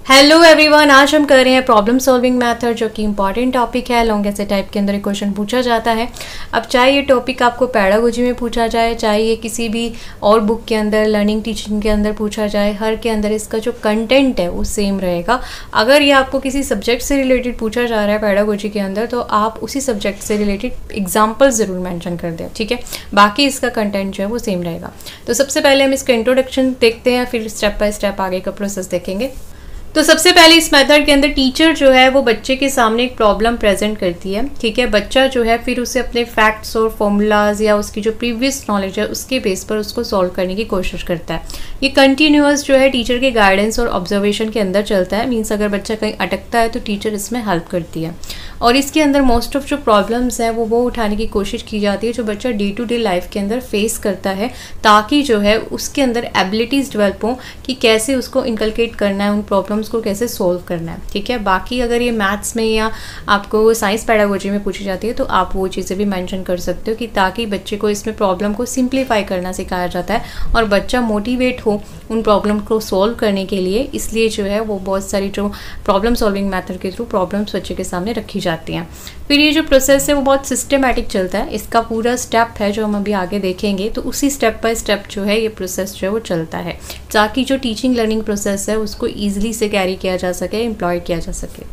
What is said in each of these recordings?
Hello everyone, आज हम कर रहे हैं प्रॉब्लम सॉल्विंग मेथड, जो कि इंपॉर्टेंट टॉपिक है। लॉन्ग ऐसे टाइप के अंदर क्वेश्चन पूछा जाता है। अब चाहे ये टॉपिक आपको पेडागोजी में पूछा जाए, चाहे ये किसी भी और बुक के अंदर, लर्निंग टीचिंग के अंदर पूछा जाए, हर के अंदर इसका जो कंटेंट है वो सेम रहेगा। अगर ये आपको किसी सब्जेक्ट से रिलेटेड पूछा जा रहा है पेडागोजी के अंदर, तो आप उसी सब्जेक्ट से रिलेटेड एग्जाम्पल ज़रूर मैंशन कर दें, ठीक है। बाकी इसका कंटेंट जो है वो सेम रहेगा। तो सबसे पहले हम इसका इंट्रोडक्शन देखते हैं, फिर स्टेप बाय स्टेप आगे का प्रोसेस देखेंगे। तो सबसे पहले इस मेथड के अंदर टीचर जो है वो बच्चे के सामने एक प्रॉब्लम प्रेजेंट करती है, ठीक है। बच्चा जो है फिर उसे अपने फैक्ट्स और फॉर्मूलाज या उसकी जो प्रीवियस नॉलेज है उसके बेस पर उसको सॉल्व करने की कोशिश करता है। ये कंटिन्यूअस जो है टीचर के गाइडेंस और ऑब्जर्वेशन के अंदर चलता है। मीन्स अगर बच्चा कहीं अटकता है तो टीचर इसमें हेल्प करती है। और इसके अंदर मोस्ट ऑफ जो प्रॉब्लम्स हैं वो उठाने की कोशिश की जाती है जो बच्चा डे टू डे लाइफ के अंदर फेस करता है, ताकि जो है उसके अंदर एबिलिटीज़ डेवलप हों कि कैसे उसको इनकलकेट करना है, उन प्रॉब्लम्स को कैसे सोल्व करना है, ठीक है। बाकी अगर ये मैथ्स में या आपको साइंस पेडागोजी में पूछी जाती है तो आप वो चीज़ें भी मेंशन कर सकते हो, कि ताकि बच्चे को इसमें प्रॉब्लम को सिंप्लीफाई करना सिखाया जाता है और बच्चा मोटिवेट हो उन प्रॉब्लम को सोल्व करने के लिए। इसलिए जो है वो बहुत सारी जो प्रॉब्लम सॉल्विंग मेथड के थ्रू प्रॉब्लम्स बच्चे के सामने रखी जाती हैं। फिर ये जो प्रोसेस है वो बहुत सिस्टमेटिक चलता है। इसका पूरा स्टेप है जो हम अभी आगे देखेंगे, तो उसी स्टेप बाय स्टेप जो है ये प्रोसेस जो है वो चलता है, ताकि जो टीचिंग लर्निंग प्रोसेस है उसको ईजिली से कैरी किया जा सके, एम्प्लॉय किया जा सके।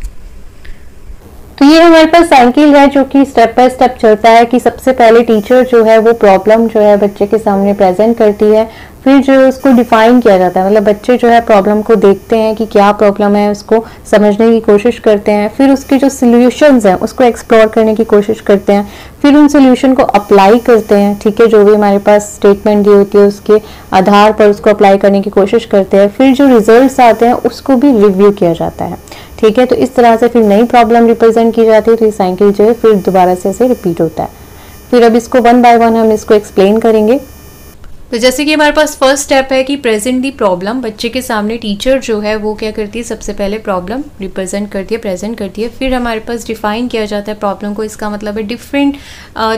तो ये हमारे पास साइकिल है जो कि स्टेप बाय स्टेप चलता है कि सबसे पहले टीचर जो है वो प्रॉब्लम जो है बच्चे के सामने प्रेजेंट करती है, फिर जो उसको डिफाइन किया जाता है। मतलब बच्चे जो है प्रॉब्लम को देखते हैं कि क्या प्रॉब्लम है, उसको समझने की कोशिश करते हैं, फिर उसके जो सॉल्यूशंस हैं उसको एक्सप्लोर करने की कोशिश करते हैं, फिर उन सॉल्यूशन को अप्लाई करते हैं, ठीक है। जो भी हमारे पास स्टेटमेंट दी होती है उसके आधार पर उसको अप्लाई करने की कोशिश करते हैं, फिर जो रिजल्ट्स आते हैं उसको भी रिव्यू किया जाता है, ठीक है। तो इस तरह से फिर नई प्रॉब्लम रिप्रेजेंट की जाती है। तो ये साइकिल जो है फिर दोबारा से ऐसे रिपीट होता है। फिर अब इसको वन बाय वन हम इसको एक्सप्लेन करेंगे। तो जैसे कि हमारे पास फर्स्ट स्टेप है कि प्रेजेंट दी प्रॉब्लम। बच्चे के सामने टीचर जो है वो क्या करती है, सबसे पहले प्रॉब्लम रिप्रेजेंट करती है, प्रेजेंट करती है। फिर हमारे पास डिफाइन किया जाता है प्रॉब्लम को। इसका मतलब है डिफरेंट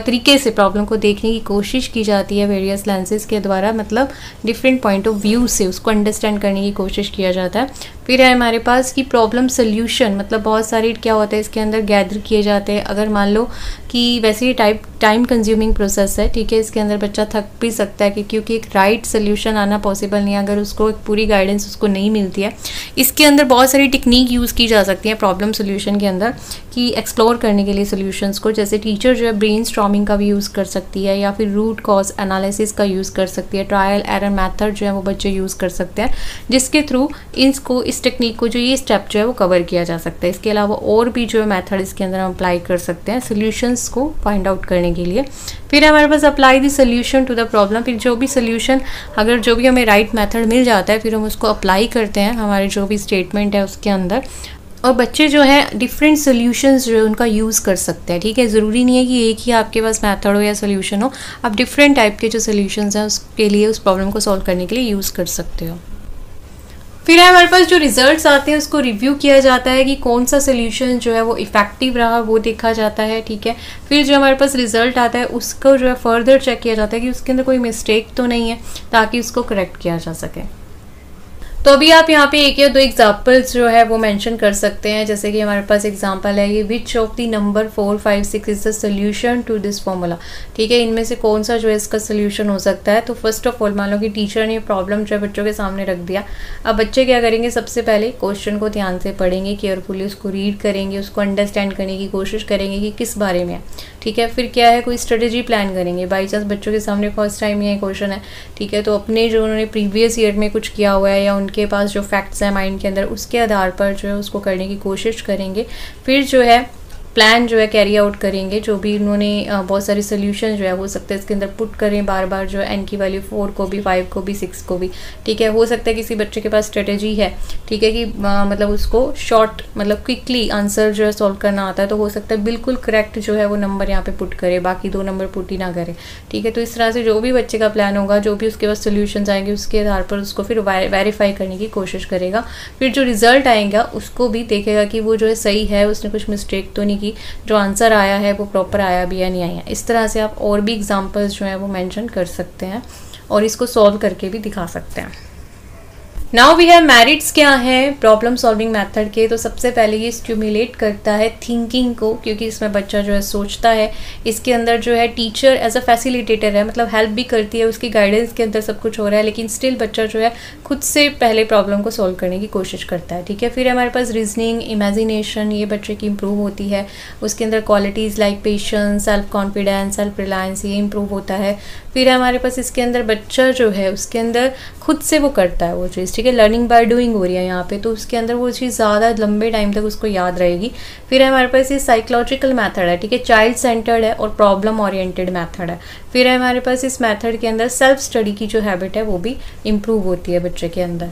तरीके से प्रॉब्लम को देखने की कोशिश की जाती है, वेरियस लेंसेज के द्वारा, मतलब डिफरेंट पॉइंट ऑफ व्यू से उसको अंडरस्टैंड करने की कोशिश किया जाता है। फिर है हमारे पास कि प्रॉब्लम सोल्यूशन, मतलब बहुत सारे क्या होता है इसके अंदर गैदर किए जाते हैं। अगर मान लो कि वैसे ही टाइम कंज्यूमिंग प्रोसेस है, ठीक है, इसके अंदर बच्चा थक भी सकता है क्योंकि एक राइट सोल्यूशन आना पॉसिबल नहीं है अगर उसको एक पूरी गाइडेंस उसको नहीं मिलती है। इसके अंदर बहुत सारी टेक्निक यूज़ की जा सकती है प्रॉब्लम सोल्यूशन के अंदर, कि एक्सप्लोर करने के लिए सोल्यूशंस को। जैसे टीचर जो है ब्रेनस्टॉर्मिंग का भी यूज़ कर सकती है, या फिर रूट कॉज एनालिसिस का यूज़ कर सकती है, ट्रायल एरर मेथड जो है वो बच्चे यूज़ कर सकते हैं, जिसके थ्रू इस टेक्निक को, जो ये स्टेप जो है वो कवर किया जा सकता है। इसके अलावा और भी जो है मेथड इसके अंदर हम अप्लाई कर सकते हैं सोल्यूशंस को फाइंड आउट करने के लिए। फिर हमारे पास apply the solution to the problem. फिर जो भी सोल्यूशन, अगर जो भी हमें राइट मेथड मिल जाता है, फिर हम उसको अप्लाई करते हैं हमारे जो भी स्टेटमेंट है उसके अंदर। और बच्चे जो है डिफरेंट सोल्यूशंस जो है उनका यूज़ कर सकते हैं, ठीक है। ज़रूरी नहीं है कि एक ही आपके पास मेथड हो या सोल्यूशन हो। आप डिफरेंट टाइप के जो सोल्यूशंस हैं उसके लिए, उस प्रॉब्लम को सॉल्व करने के लिए यूज़ कर सकते हो। फिर हमारे पास जो रिजल्ट्स आते हैं उसको रिव्यू किया जाता है कि कौन सा सोल्यूशन जो है वो इफेक्टिव रहा, वो देखा जाता है, ठीक है। फिर जो हमारे पास रिजल्ट आता है उसको जो है फर्दर चेक किया जाता है कि उसके अंदर कोई मिस्टेक तो नहीं है, ताकि उसको करेक्ट किया जा सके। तो अभी आप यहाँ पे एक या दो एग्जाम्पल्स जो है वो मेंशन कर सकते हैं। जैसे कि हमारे पास एग्जांपल है ये, which of the number 4, 5, 6 is the solution to this formula, ठीक है। इनमें से कौन सा जो है इसका सोल्यूशन हो सकता है। तो फर्स्ट ऑफ ऑल मान लो कि टीचर ने प्रॉब्लम जो है बच्चों के सामने रख दिया। अब बच्चे क्या करेंगे, सबसे पहले क्वेश्चन को ध्यान से पढ़ेंगे, केयरफुली उसको रीड करेंगे, उसको अंडरस्टैंड करने की कोशिश करेंगे कि किस बारे में है, ठीक है। फिर क्या है, कोई स्ट्रेटेजी प्लान करेंगे। बाई चांस बच्चों के सामने फर्स्ट टाइम ये क्वेश्चन है, ठीक है, तो अपने जो उन्होंने प्रीवियस ईयर में कुछ किया हुआ है या उनके पास जो फैक्ट्स हैं माइंड के अंदर, उसके आधार पर जो है उसको करने की कोशिश करेंगे। फिर जो है प्लान जो है कैरी आउट करेंगे। जो भी उन्होंने बहुत सारे सोल्यूशन जो है हो सकता है इसके अंदर पुट करें बार बार, जो एन की वैल्यू 4 को भी, 5 को भी, 6 को भी, ठीक है। हो सकता है किसी बच्चे के पास स्ट्रेटेजी है, ठीक है, कि मतलब उसको शॉर्ट, मतलब क्विकली आंसर जो है सॉल्व करना आता है, तो हो सकता है बिल्कुल करेक्ट जो है वो नंबर यहाँ पे पुट करे, बाकी 2 नंबर पुट ही ना करे, ठीक है। तो इस तरह से जो भी बच्चे का प्लान होगा, जो भी उसके पास सोल्यूशन आएंगे, उसके आधार पर उसको फिर वेरीफाई करने की कोशिश करेगा। फिर जो रिजल्ट आएगा उसको भी देखेगा कि वो जो है सही है, उसने कुछ मिस्टेक तो नहीं की, जो आंसर आया है वो प्रॉपर आया भी या नहीं आया। इस तरह से आप और भी एग्जांपल्स जो है वो मेंशन कर सकते हैं और इसको सॉल्व करके भी दिखा सकते हैं। नाउ वी हैव मेरिट्स क्या हैं प्रॉब्लम सॉल्विंग मेथड के। तो सबसे पहले ये स्टिमुलेट करता है थिंकिंग को, क्योंकि इसमें बच्चा जो है सोचता है। इसके अंदर जो है टीचर एज अ फैसिलिटेटर है, मतलब हेल्प भी करती है, उसकी गाइडेंस के अंदर सब कुछ हो रहा है, लेकिन स्टिल बच्चा जो है खुद से पहले प्रॉब्लम को सॉल्व करने की कोशिश करता है। ठीक है, फिर हमारे पास रीजनिंग, इमेजिनेशन, ये बच्चे की इंप्रूव होती है। उसके अंदर qualities like patience, self confidence, self reliance, ये इंप्रूव होता है। फिर हमारे पास इसके अंदर बच्चा जो है उसके अंदर खुद से वो करता है वो चीज़। ठीक है, लर्निंग बाय डूइंग हो रही है यहाँ पे, तो उसके अंदर वो चीज़ ज़्यादा लंबे टाइम तक उसको याद रहेगी। फिर हमारे पास ये साइकोलॉजिकल मेथड है। ठीक है, चाइल्ड सेंटर्ड है और प्रॉब्लम ओरिएंटेड मेथड है। फिर हमारे पास इस मेथड के अंदर सेल्फ स्टडी की जो हैबिट है वो भी इम्प्रूव होती है बच्चे के अंदर।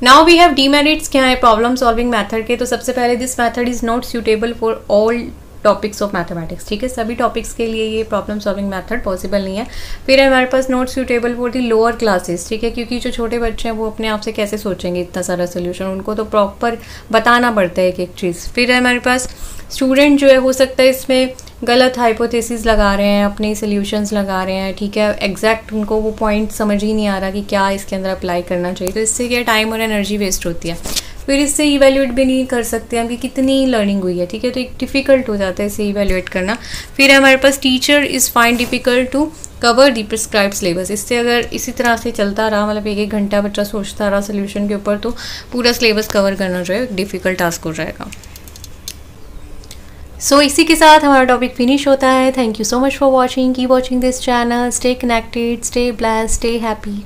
नाउ वी हैव डीमेरिट्स क्या है प्रॉब्लम सॉल्विंग मेथड के। तो सबसे पहले this method is not suitable for all topics of mathematics. ठीक है, सभी टॉपिक्स के लिए ये प्रॉब्लम सॉल्विंग मेथड पॉसिबल नहीं है। फिर हमारे पास not suitable for the lower classes. ठीक है, क्योंकि जो छोटे बच्चे हैं वो अपने आप से कैसे सोचेंगे इतना सारा सोल्यूशन, उनको तो प्रॉपर बताना पड़ता है एक एक चीज़। फिर हमारे पास स्टूडेंट जो है हो सकता है इसमें गलत हाइपोथेसिस लगा रहे हैं, अपने सोल्यूशंस लगा रहे हैं। ठीक है, एग्जैक्ट उनको वो पॉइंट समझ ही नहीं आ रहा कि क्या इसके अंदर अप्लाई करना चाहिए, तो इससे क्या टाइम और एनर्जी वेस्ट होती है। फिर इससे इवैल्यूएट भी नहीं कर सकते हम कि कितनी लर्निंग हुई है। ठीक है, तो एक डिफ़िकल्ट हो जाता है इसे इवैल्यूएट करना। फिर हमारे पास teacher is find difficult to cover the prescribe syllabus. इससे अगर इसी तरह से चलता रहा, मतलब एक घंटा बच्चा सोचता रहा सोल्यूशन के ऊपर, तो पूरा सिलेबस कवर करना जो है एक डिफ़िकल्ट टास्क हो जाएगा। सो इसी के साथ हमारा टॉपिक फिनिश होता है। Thank you so much for watching, keep watching this channel, stay connected, stay blessed, stay happy.